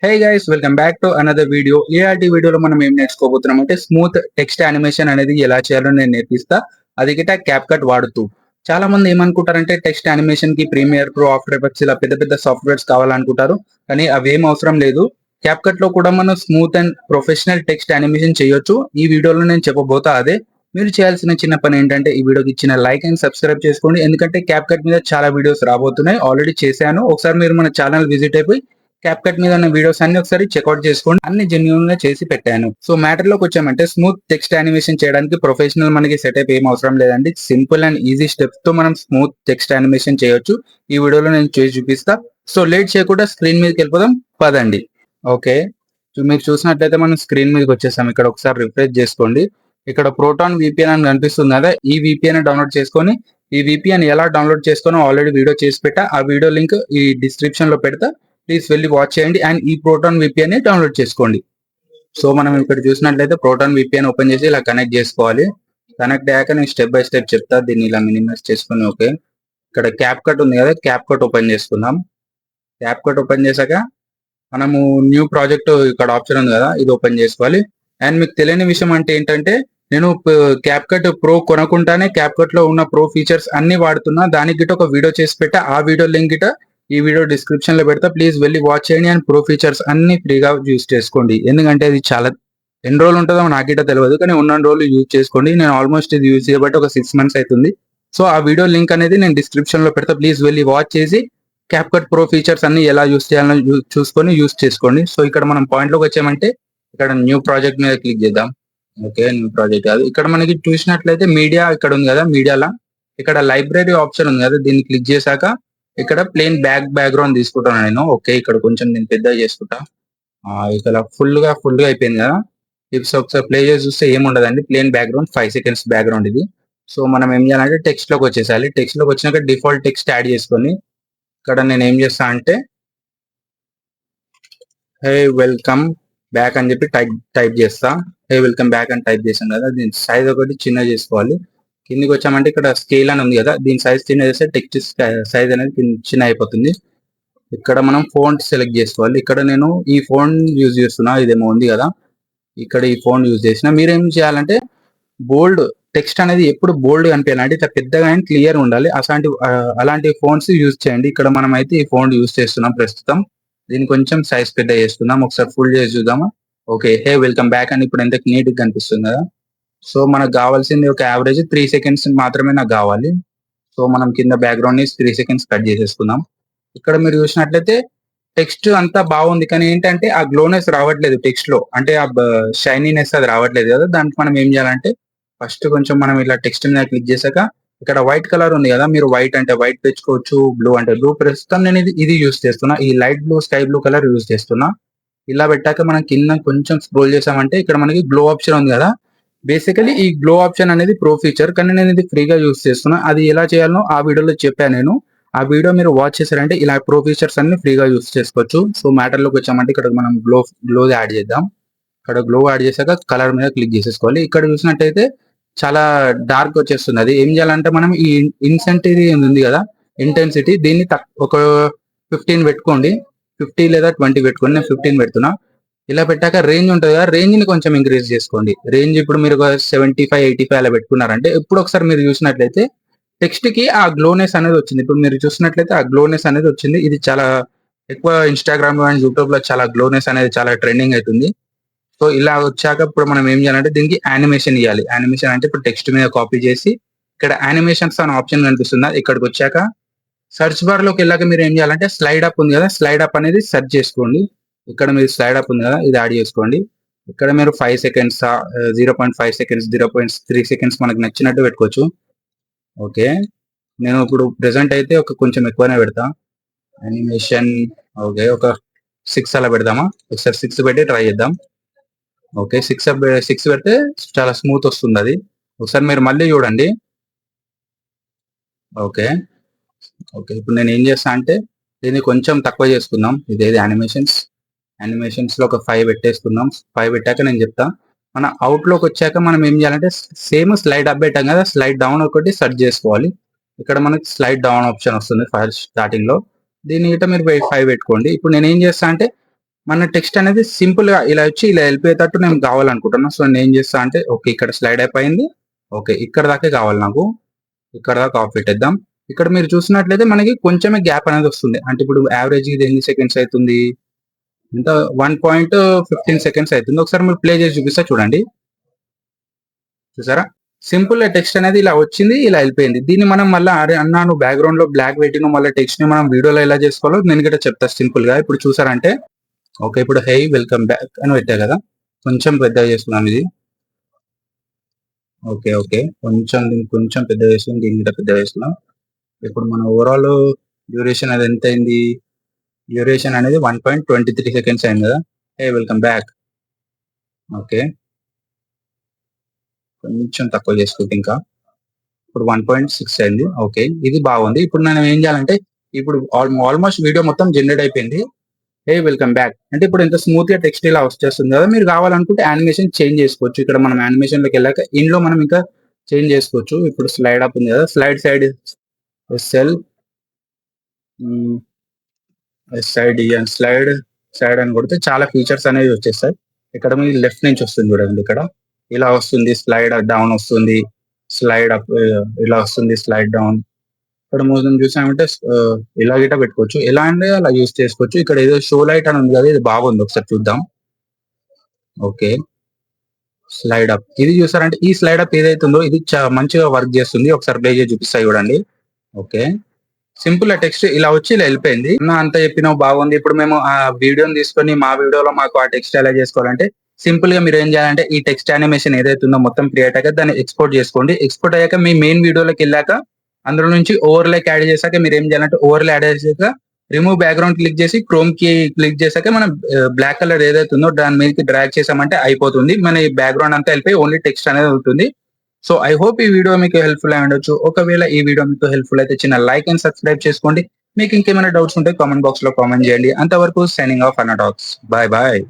Hey guys welcome back to another video. ART వీడియోలో మనం ఏం నేర్చుకోబోతున్నాం అంటే స్మూత్ టెక్స్ట్ యానిమేషన్ అనేది ఎలా చేయాలో నేను నేర్పిస్తా. అది గిట క్యాప్ కట్ వాడుతూ. చాలా మంది ఏమనుకుంటారంటే టెక్స్ట్ యానిమేషన్ కి ప్రీమియర్ ప్రో, ఆఫ్టర్ ఎఫెక్ట్స్ ఇలా పెద్ద పెద్ద సాఫ్ట్వేర్స్ కావాలనుకుంటారు. కానీ అవేం అవసరం లేదు. క్యాప్ కట్ లో కూడా మనం smooth and professional text animation చేయొచ్చు. ఈ వీడియోలో నేను చెప్పబోతా అదే. మీరు చేయాల్సిన చిన్న పని ఏంటంటే ఈ వీడియోకి ఇచ్చిన లైక్ అండ్ సబ్స్క్రైబ్ చేసుకోండి. ఎందుకంటే క్యాప్ కట్ మీద చాలా వీడియోస్ రాబోతున్నాయి. ఆల్రెడీ చేశాను. ఒకసారి మీరు మన ఛానల్ విజిట్ అయిపోయి క్యాప్ కట్ మీద ఉన్న వీడియోస్ అన్ని ఒకసారి చెక్అౌట్ చేసుకోండి. అన్ని జెన్యూన్ గా చేసి పెట్టాను. సో మ్యాటర్ లోకి వచ్చామంటే స్మూత్ టెక్స్ట్ యానిమేషన్ చేయడానికి ప్రొఫెషనల్ మనకి సెటప్ ఏం అవసరం లేదండి. సింపుల్ అండ్ ఈజీ స్టెప్స్ తో మనం స్మూత్ టెక్స్ట్ యానిమేషన్ చేయొచ్చు. ఈ వీడియోలో నేను చేసి చూపిస్తా. సో లేట్ చేయకుండా స్క్రీన్ మీదకి వెళ్ళిపోదాం పదండి. ఓకే, మీరు చూసినట్లయితే మనం స్క్రీన్ మీదకి వచ్చేసాం. ఇక్కడ ఒకసారి రిఫ్రెష్ చేసుకోండి. ఇక్కడ ప్రోటాన్ విపిఎన్ అని కనిపిస్తుంది కదా, ఈ విపిఎన్ డౌన్లోడ్ చేసుకొని ఈ విపిఎన్ ఎలా డౌన్లోడ్ చేసుకుని ఆల్రెడీ వీడియో చేసి పెట్టా. ఆ వీడియో లింక్ ఈ డిస్క్రిప్షన్ లో పెడతా. ప్లీజ్ వెళ్ళి వాచ్ చేయండి అండ్ ఈ ప్రోటాన్ విపిఎన్ ని డౌన్లోడ్ చేసుకోండి. సో మనం ఇక్కడ చూసినట్లయితే ప్రోటాన్ విపిఎన్ ఓపెన్ చేసి ఇలా కనెక్ట్ చేసుకోవాలి. కనెక్ట్ అయ్యాక నేను స్టెప్ బై స్టెప్ చెప్తా. దీన్ని ఇలా మినిమైజ్ చేసుకుని ఓకే, ఇక్కడ క్యాప్ కట్ ఉంది కదా, క్యాప్ కట్ ఓపెన్ చేసుకుందాం. క్యాప్ కట్ ఓపెన్ చేశాక మనము న్యూ ప్రాజెక్ట్ ఇక్కడ ఆప్షన్ ఉంది కదా, ఇది ఓపెన్ చేసుకోవాలి. అండ్ మీకు తెలియని విషయం అంటే ఏంటంటే నేను క్యాప్ కట్ ప్రో కొనకుండానే క్యాప్ కట్ లో ఉన్న ప్రో ఫీచర్స్ అన్ని వాడుతున్నా. దానికి గిట్ట ఒక వీడియో చేసి పెట్టా. ఆ వీడియో లింక్ గిట్ట ఈ వీడియో డిస్క్రిప్షన్ లో పెడతా. ప్లీజ్ వెళ్ళి వాచ్ చేయండి అండ్ ప్రో ఫీచర్స్ అన్ని ఫ్రీగా యూజ్ చేసుకోండి. ఎందుకంటే అది చాలా ఎన్ని రోజులు ఉంటుందో నాకిట తెలియదు, కానీ ఉన్న రోజులు యూజ్ చేసుకోండి. నేను ఆల్మోస్ట్ ఇది యూజ్ చేయబట్టి ఒక 6 months అవుతుంది. సో ఆ వీడియో లింక్ అనేది నేను డిస్క్రిప్షన్ లో పెడతా. ప్లీజ్ వెళ్ళి వాచ్ చేసి క్యాప్ కట్ ప్రో ఫీచర్స్ అన్ని ఎలా యూజ్ చేయాలో చూసుకొని యూజ్ చేసుకోండి. సో ఇక్కడ మనం పాయింట్ లోకి వచ్చామంటే ఇక్కడ న్యూ ప్రాజెక్ట్ మీద క్లిక్ చేద్దాం. ఓకే, న్యూ ప్రాజెక్ట్ కాదు, ఇక్కడ మనకి చూసినట్లయితే మీడియా ఇక్కడ ఉంది కదా, మీడియాలో ఇక్కడ లైబ్రరీ ఆప్షన్ ఉంది కదా, దీన్ని క్లిక్ చేశాక ఇక్కడ ప్లేన్ బ్యాక్గ్రౌండ్ తీసుకుంటాను నేను. ఓకే, ఇక్కడ కొంచెం నేను పెద్దగా చేసుకుంటా. ఇక్కడ ఫుల్ గా అయిపోయింది కదా. ఇప్స్ ఒకసారి ప్లే చేసి చూస్తే ఏముండదండి, ప్లేన్ బ్యాక్గ్రౌండ్ 5 seconds బ్యాక్గ్రౌండ్ ఇది. సో మనం ఏం చేయాలంటే టెక్స్ట్ లోకి వచ్చేసాలి. టెక్స్ట్ లోకి వచ్చినాక డిఫాల్ట్ టెక్స్ట్ యాడ్ చేసుకొని ఇక్కడ నేను ఏం చేస్తా అంటే హే వెల్కమ్ బ్యాక్ అని చెప్పి టైప్ చేస్తా. హే వెల్కమ్ బ్యాక్ అని టైప్ చేసాను కదా, దీని సైజ్ ఒకటి చిన్న చేసుకోవాలి. కిందికి వచ్చామంటే ఇక్కడ స్కేల్ అని ఉంది కదా, దీని సైజ్ చిన్న చేస్తే టెక్స్ట్ సైజ్ అనేది చిన్న అయిపోతుంది. ఇక్కడ మనం ఫోన్ సెలెక్ట్ చేసుకోవాలి. ఇక్కడ నేను ఈ ఫోన్ యూజ్ చేస్తున్నా, ఇదేమో ఉంది కదా, ఇక్కడ ఈ ఫోన్ యూజ్ చేసిన. మీరేం చేయాలంటే బోల్డ్ టెక్స్ట్ అనేది ఎప్పుడు బోల్డ్ కనిపించాలంటే ఇట్లా పెద్దగా అండ్ క్లియర్ ఉండాలి. అలాంటి ఫోన్స్ యూజ్ చేయండి. ఇక్కడ మనం అయితే ఈ ఫోన్ యూజ్ చేస్తున్నాం ప్రస్తుతం. దీన్ని కొంచెం సైజ్ పెద్ద చేస్తున్నాం. ఒకసారి ఫుల్ చేసి చూద్దామా. ఓకే, హే వెల్కమ్ బ్యాక్ అని ఇప్పుడు ఎంత నీట్ గా కనిపిస్తుంది కదా. సో మనకు కావాల్సింది ఒక యావరేజ్ 3 seconds మాత్రమే నాకు కావాలి. సో మనం కింద బ్యాక్గ్రౌండ్ ని 3 seconds కట్ చేసేసుకుందాం. ఇక్కడ మీరు చూసినట్లయితే టెక్స్ట్ అంతా బాగుంది, కానీ ఏంటంటే ఆ గ్లోనెస్ రావట్లేదు టెక్స్ట్ లో, అంటే ఆ షైనీనెస్ అది రావట్లేదు కదా. దానికి మనం ఏం చేయాలంటే ఫస్ట్ కొంచెం మనం ఇలా టెక్స్ట్ మీద క్లిక్ చేశాక ఇక్కడ వైట్ కలర్ ఉంది కదా, మీరు వైట్ అంటే వైట్ తెచ్చుకోవచ్చు, బ్లూ అంటే బ్లూ. ప్రస్తుతం నేను ఇది యూజ్ చేస్తున్నా, ఈ light blue sky blue colour use చేస్తున్నా. ఇలా పెట్టాక మనం కింద కొంచెం స్క్రోల్ చేసామంటే ఇక్కడ మనకి గ్లో ఆప్షన్ ఉంది కదా. బేసికలీ ఈ గ్లో ఆప్షన్ అనేది ప్రో ఫీచర్, కానీ నేను ఇది ఫ్రీగా యూజ్ చేస్తున్నా. అది ఎలా చేయాలో ఆ వీడియోలో చెప్పాను నేను. ఆ వీడియో మీరు వాచ్ చేశారంటే ఇలా ప్రో ఫీచర్స్ అన్ని ఫ్రీగా యూజ్ చేసుకోవచ్చు. సో మ్యాటర్ లోకి వచ్చామంటే ఇక్కడ మనం గ్లో యాడ్ చేద్దాం. ఇక్కడ గ్లో యాడ్ చేశాక కలర్ మీద క్లిక్ చేసేసుకోవాలి. ఇక్కడ చూసినట్టయితే చాలా డార్క్ వచ్చేస్తుంది. అది ఏం చేయాలంటే మనం ఈ ఇన్సెంటిటీ ఉంది కదా, ఇంటెన్సిటీ, దీన్ని ఒక 15 పెట్టుకోండి. 50 లేదా 20 పెట్టుకోండి. నేను 15 పెడుతున్నా. ఇలా పెట్టాక రేంజ్ ఉంటుంది కదా, రేంజ్ ని కొంచెం ఇంక్రీజ్ చేసుకోండి. రేంజ్ ఇప్పుడు మీరు 75, 85 అలా పెట్టుకున్నారంటే ఇప్పుడు ఒకసారి మీరు చూసినట్లయితే టెక్స్ట్ కి ఆ గ్లోనెస్ అనేది వచ్చింది. ఇప్పుడు మీరు చూసినట్లయితే ఆ గ్లోనెస్ అనేది వచ్చింది. ఇది చాలా ఎక్కువ ఇన్స్టాగ్రామ్ అండ్ యూట్యూబ్ లో చాలా గ్లోనెస్ అనేది చాలా ట్రెండింగ్ అవుతుంది. సో ఇలా వచ్చాక ఇప్పుడు మనం ఏం చేయాలంటే దీనికి యానిమేషన్ ఇవ్వాలి. యానిమేషన్ అంటే ఇప్పుడు టెక్స్ట్ మీద కాపీ చేసి ఇక్కడ యానిమేషన్స్ అనే ఆప్షన్ కనిపిస్తుందా, ఇక్కడికి వచ్చాక సర్చ్ బార్ లోకి వెళ్ళాక మీరు ఏం చేయాలంటే స్లైడ్ అప్ ఉంది కదా, స్లైడ్ అప్ అనేది సెర్చ్ చేసుకోండి. ఇక్కడ మీరు స్లైడ్ అప్ ఉంది కదా, ఇది యాడ్ చేసుకోండి. ఇక్కడ మీరు 5 seconds, 0.5 seconds, 0.3 seconds మనకు నచ్చినట్టు పెట్టుకోవచ్చు. ఓకే, నేను ఇప్పుడు ప్రెసెంట్ అయితే ఒక కొంచెం ఎక్కువనే పెడతా యానిమేషన్. ఓకే, ఒక 6 అలా పెడదామా. ఒకసారి 6 పెట్టి ట్రై చేద్దాం. ఓకే, 6 పెడితే చాలా స్మూత్ వస్తుంది అది. ఒకసారి మీరు మళ్ళీ చూడండి. ఓకే ఓకే, ఇప్పుడు నేను ఏం చేస్తా అంటే దీన్ని కొంచెం తక్కువ చేసుకుందాం. ఇదేది యానిమేషన్స్ లో ఒక 5 పెట్టేసుకుందాం. 5 పెట్టాక నేను చెప్తా. మన అవుట్ లోకి వచ్చాక మనం ఏం చేయాలంటే సేమ్ స్లైడ్ అప్ పెట్టాం కదా, స్లైడ్ డౌన్ ఒకటి సెర్చ్ చేసుకోవాలి. ఇక్కడ మనకి స్లైడ్ డౌన్ ఆప్షన్ వస్తుంది ఫస్ట్ స్టార్టింగ్ లో. దీని గిట్ట మీరు 5 పెట్టుకోండి. ఇప్పుడు నేను ఏం చేస్తా అంటే మన టెక్స్ట్ అనేది సింపుల్ గా ఇలా వచ్చి ఇలా వెళ్ళిపోయేటట్టు నేను కావాలనుకుంటున్నా. సో నేను ఏం చేస్తా అంటే ఓకే ఇక్కడ స్లైడ్ అయిపోయింది. ఓకే ఇక్కడ దాకే కావాలి నాకు. ఇక్కడ దాకా ఆఫ్ పెట్టేద్దాం. ఇక్కడ మీరు చూసినట్లయితే మనకి కొంచెమే గ్యాప్ అనేది వస్తుంది. అంటే ఇప్పుడు యావరేజ్ ఇది ఎన్ని సెకండ్స్ అవుతుంది? ఇంత 1.15 సెకండ్స్ అవుతుంది. ఒకసారి మీరు ప్లే చేసి చూపిస్తా చూడండి. చూసారా? సింపుల్ టెక్స్ట్ అనేది ఇలా వచ్చింది, ఇలా వెళ్ళిపోయింది. దీన్ని మనం మళ్ళీ అరే అన్నా నువ్వు బ్యాక్గ్రౌండ్ లో బ్లాక్ పెట్టిన మళ్ళీ టెక్స్ట్ ని మనం వీడియోలో ఎలా చేసుకోవాలో నేను కూడా చెప్తా సింపుల్ గా. ఇప్పుడు చూసారంటే ఓకే ఇప్పుడు హై వెల్కమ్ బ్యాక్ అని పెట్టా కదా, కొంచెం పెద్దగా చేస్తున్నాను ఇది. ఓకే ఓకే కొంచెం కొంచెం పెద్ద చేస్తున్నాం, దీన్ని కూడా పెద్ద చేస్తున్నాం. ఇప్పుడు మన ఓవరాల్ డ్యూరేషన్ అది ఎంత అయింది? డ్యూరేషన్ అనేది 1.23 సెకండ్స్ అయింది కదా. Hey welcome back. ఓకే కొంచెం తక్కువ చేసుకుంటే ఇంకా ఇప్పుడు 1.6 అయింది. ఓకే ఇది బాగుంది. ఇప్పుడు మనం ఏం చేయాలంటే ఇప్పుడు ఆల్మోస్ట్ వీడియో మొత్తం జనరేట్ అయిపోయింది. హే వెల్కమ్ బ్యాక్ అంటే ఇప్పుడు ఎంత స్మూత్ గా టెక్స్ట్ ఇలా వచ్చేస్తుంది కదా. మీరు కావాలనుకుంటే యానిమేషన్ చేంజ్ చేసుకోవచ్చు. ఇక్కడ మనం యానిమేషన్ లోకి వెళ్ళాక ఇందులో మనం ఇంకా చేంజ్ చేసుకోవచ్చు. ఇప్పుడు స్లైడ్ అప్ ఉంది కదా, slide side SL side slide side అని కొడితే చాలా ఫీచర్స్ అనేవి వచ్చేస్తాయి. ఇక్కడ మీకు లెఫ్ట్ నుంచి వస్తుంది చూడండి, ఇక్కడ ఇలా వస్తుంది, స్లైడ్ డౌన్ వస్తుంది, స్లైడ్ అప్ ఇలా వస్తుంది, స్లైడ్ డౌన్. ఇక్కడ మనం చూసామంటే ఇలా గిట్ట పెట్టుకోవచ్చు, ఎలా అంటే అలా యూస్ చేసుకోవచ్చు. ఇక్కడ ఏదో షో లైట్ అని ఉంది కదా, ఇది బాగుంది ఒకసారి చూద్దాం. ఓకే స్లైడ్ అప్ ఇది చూసారంటే ఈ స్లైడ్ అప్ ఏదైతుందో ఇది మంచిగా వర్క్ చేస్తుంది. ఒకసారి ప్లే చేసి చూపిస్తాయి చూడండి. ఓకే సింపుల్ టెక్స్ట్ ఇలా వచ్చి ఇలా వెళ్ళిపోయింది. అంతా చెప్పినావు బాగుంది. ఇప్పుడు మేము ఆ వీడియోని తీసుకొని మా వీడియోలో మాకు ఆ టెక్స్ట్ ఎలా చేసుకోవాలంటే సింపుల్ గా మీరు ఏం చేయాలంటే ఈ టెక్స్ట్ యానిమేషన్ ఏదైతే ఉందో మొత్తం క్రియేట్ అయ్యాక దాన్ని ఎక్స్పోర్ట్ చేసుకోండి. ఎక్స్పోర్ట్ అయ్యాక మీ మెయిన్ వీడియోలోకి వెళ్ళాక అందులో నుంచి ఓవర్లేక్ యాడ్ చేశాక మీరు ఏం చేయాలంటే ఓవర్లే యాడ్ చేశాక రిమూవ్ బ్యాక్గ్రౌండ్ క్లిక్ చేసి క్రోమ్ కి క్లిక్ చేశాక మనం బ్లాక్ కలర్ ఏదైతే ఉందో దాని మీదకి డ్రాగ్ చేసామంటే అయిపోతుంది. మన ఈ బ్యాక్గ్రౌండ్ అంతా వెళ్ళిపోయి ఓన్లీ టెక్స్ట్ అనేది ఉంటుంది. సో ఐ హోప్ ఈ వీడియో మీకు హెల్ప్ఫుల్ అయి ఉండొచ్చు. ఒకవేళ ఈ వీడియో మీకు హెల్ప్ఫుల్ అయితే చిన్న లైక్ అండ్ సబ్స్క్రైబ్ చేసుకోండి. మీకు ఇంకేమైనా డౌట్స్ ఉంటే కామెంట్ బాక్స్ లో కామెంట్ చేయండి. అంతవరకు సైనింగ్ ఆఫ్ అన్న టాక్స్. Bye bye.